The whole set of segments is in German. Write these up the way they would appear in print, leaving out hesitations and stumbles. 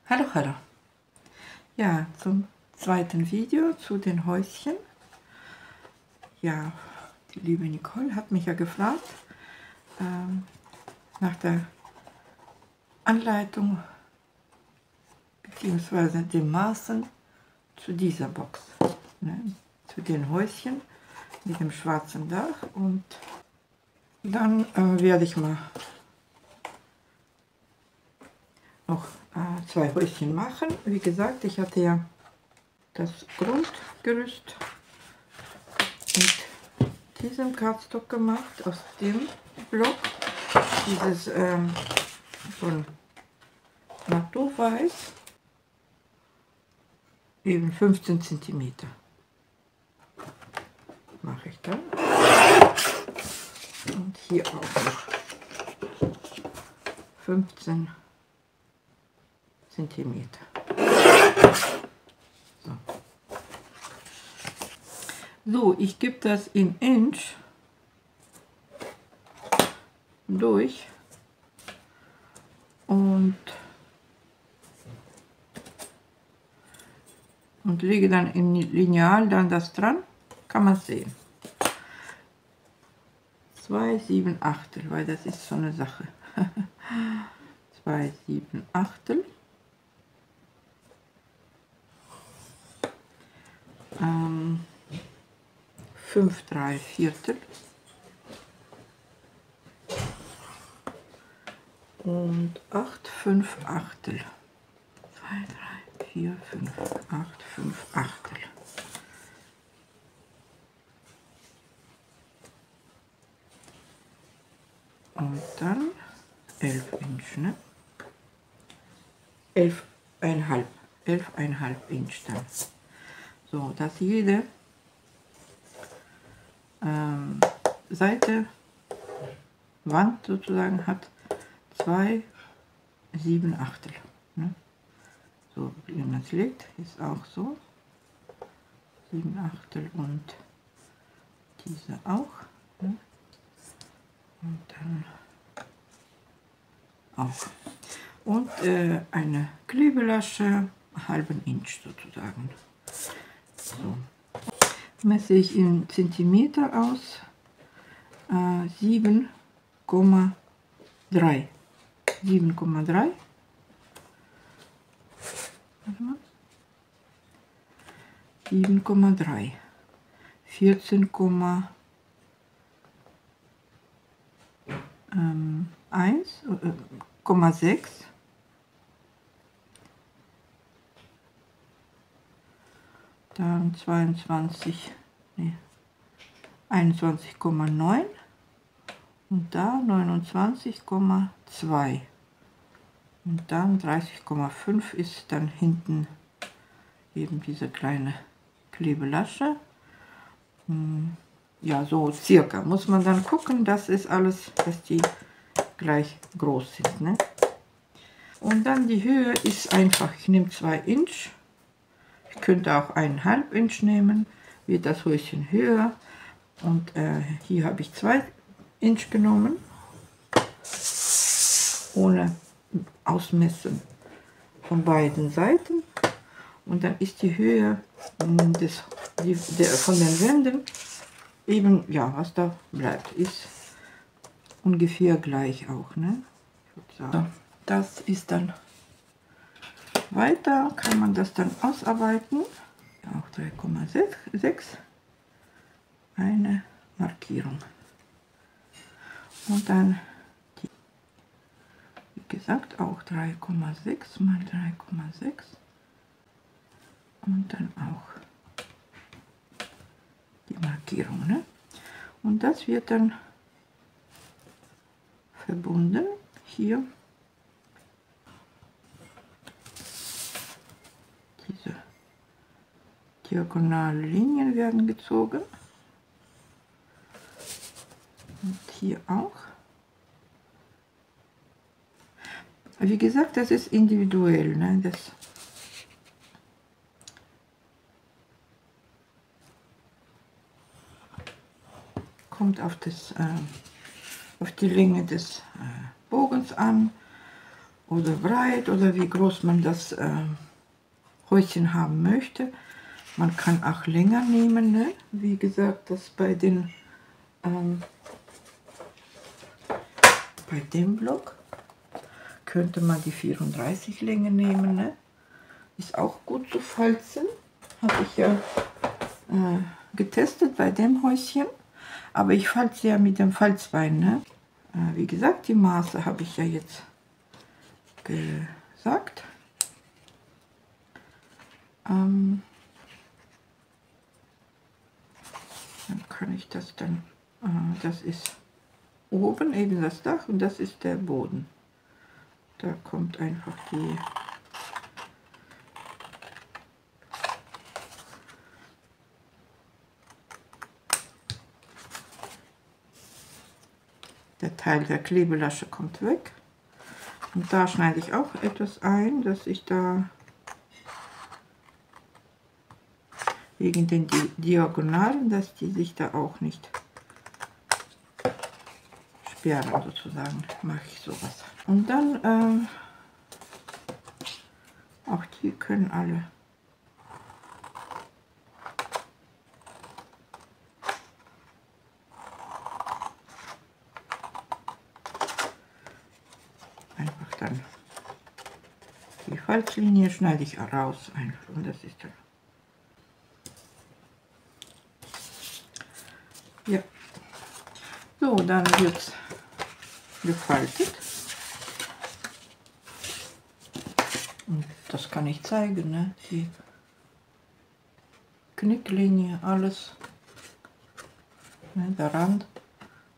Hallo, hallo. Ja, zum zweiten Video zu den Häuschen. Ja, die liebe Nicole hat mich ja gefragt nach der Anleitung bzw. den Maßen zu dieser Box, ne, zu den Häuschen mit dem schwarzen Dach. Und dann werde ich mal noch zwei Häuschen machen. Wie gesagt, ich hatte ja das Grundgerüst mit diesem Cardstock gemacht, aus dem Block, dieses von Naturweiß, eben 15 cm mache ich dann. Und hier auch noch 15 cm. So, ich gebe das in Inch durch und lege dann im Lineal dann das dran, kann man sehen. 2 7/8, weil das ist so eine Sache. 2 7/8. 5 3/4 und 8 5/8. 2 3 4 5 8 5/8. Und dann 11 Inch, ne? 11,5 Inch dann. So, dass jede Seite, Wand sozusagen, hat 2 7/8. Ne? So, wie man es legt, ist auch so. 7/8 und diese auch. Ne? Und dann auch. Und eine Klebelasche, halben Inch sozusagen. So. Messe ich in Zentimeter aus. 7,3. 7,3. 7,3. 14,6. Dann 22, nee, 21,9 und da 29,2 und dann 30,5 ist dann hinten eben diese kleine Klebelasche. Ja, so circa muss man dann gucken, das ist alles, dass die gleich groß sind, ne? Und dann die Höhe ist einfach, ich nehme 2 Inch. Ich könnte auch 1,5 Inch nehmen, wird das Häuschen höher. Und hier habe ich 2 Inch genommen, ohne Ausmessen von beiden Seiten. Und dann ist die Höhe von den Wänden eben, ja, was da bleibt, ist ungefähr gleich auch, ne? Ich würde sagen, das ist dann weiter, kann man das dann ausarbeiten. Auch 3,6, eine Markierung. Und dann, wie gesagt, auch 3,6 mal 3,6 und dann auch die Markierung, ne? Und das wird dann verbunden hier. Diese diagonalen Linien werden gezogen. Und hier auch. Wie gesagt, das ist individuell, ne? Das kommt auf die Länge des Bogens an oder breit oder wie groß man das Häuschen haben möchte. Man kann auch länger nehmen, ne? Wie gesagt, das bei dem Block könnte man die 34 Länge nehmen, ne? Ist auch gut zu falzen. Habe ich ja getestet bei dem Häuschen. Aber ich falze ja mit dem Falzbein, ne? Wie gesagt, die Maße habe ich ja jetzt gesagt. Dann kann ich das dann, das ist oben eben das Dach und das ist der Boden. Da kommt einfach der Teil der Klebelasche kommt weg. Und da schneide ich auch etwas ein, dass ich da wegen den Diagonalen, dass die sich da auch nicht sperren sozusagen, mache ich sowas. Und dann auch die können alle einfach dann die Falzlinie schneide ich raus einfach und das ist dann ja so, dann wird es gefaltet und das kann ich zeigen, ne? Die Knicklinie, alles, ne? Der Rand,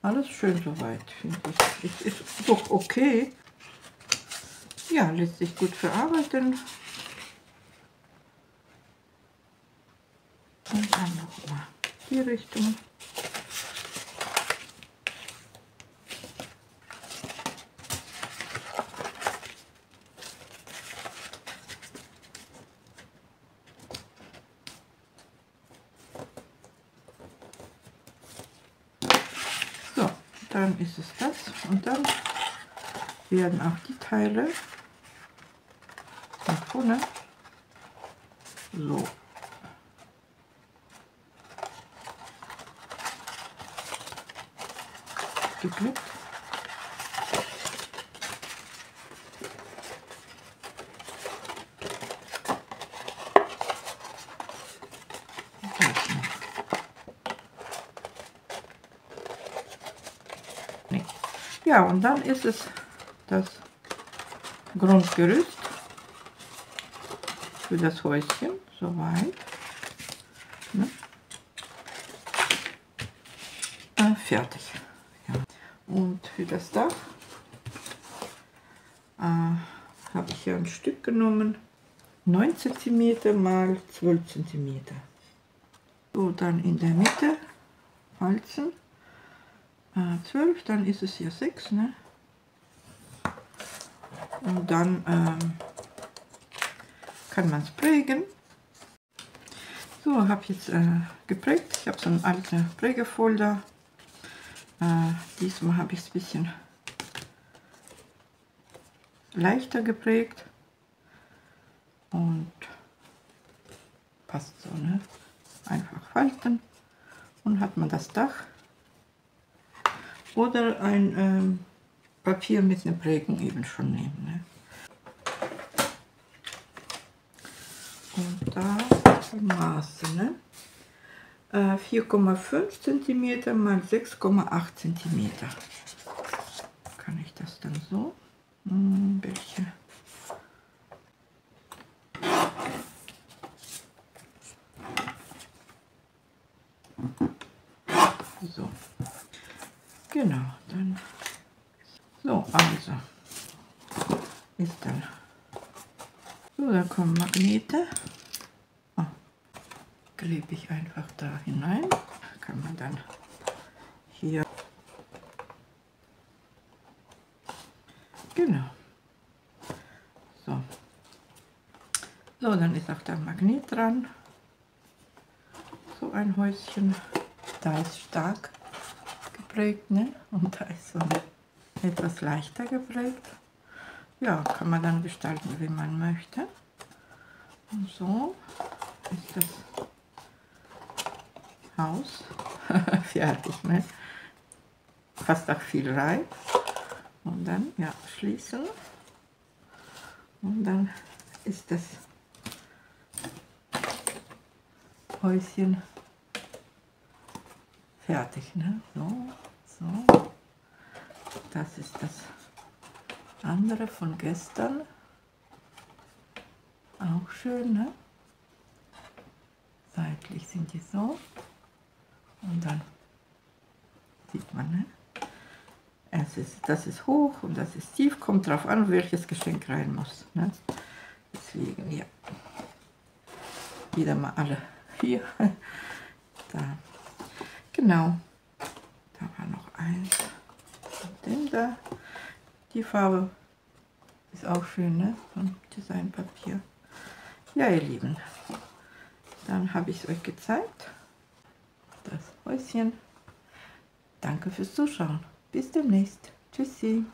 alles schön soweit, finde ich. Ist doch okay. Ja, lässt sich gut verarbeiten. Und dann nochmal die Richtung. So, dann ist es das und dann werden auch die Teile nach vorne so geklippt. Ja, und dann ist es das Grundgerüst für das Häuschen, soweit. Ne? Fertig. Ja. Und für das Dach habe ich ja ein Stück genommen, 9 cm mal 12 cm. So, dann in der Mitte falzen. 12, dann ist es hier 6, ne? Und dann kann man es prägen. So, habe ich jetzt geprägt. Ich habe so einen alten Prägefolder. Diesmal habe ich es ein bisschen leichter geprägt und passt so, ne? Einfach falten und hat man das Dach. Oder ein Papier mit einer Prägung eben schon nehmen. Ne? Und da die Maße, ne? 4,5 cm mal 6,8 cm. Kann ich das dann so? Welche? So. Genau, dann so, also ist dann so, da kommen Magnete, klebe ich einfach da hinein, kann man dann hier, genau, so, dann ist auch der Magnet dran, so ein Häuschen, da ist stark geprägt, ne? Und da ist so etwas leichter geprägt. ja, kann man dann gestalten, wie man möchte. Und so ist das Haus fertig, ne? Fast auch viel rein. Und dann, ja, schließen. Und dann ist das Häuschen fertig, ne? So, so. Das ist das andere von gestern. Auch schön, ne? Seitlich sind die so. Und dann sieht man, ne? Das ist hoch und das ist tief. Kommt drauf an, welches Geschenk rein muss, ne? Deswegen, ja. Wieder mal alle 4. Da. Genau. Da war noch eins. Und den da. Die Farbe ist auch schön, ne? Von Designpapier. Ja, ihr Lieben. Dann habe ich es euch gezeigt. Das Häuschen. Danke fürs Zuschauen. Bis demnächst. Tschüssi.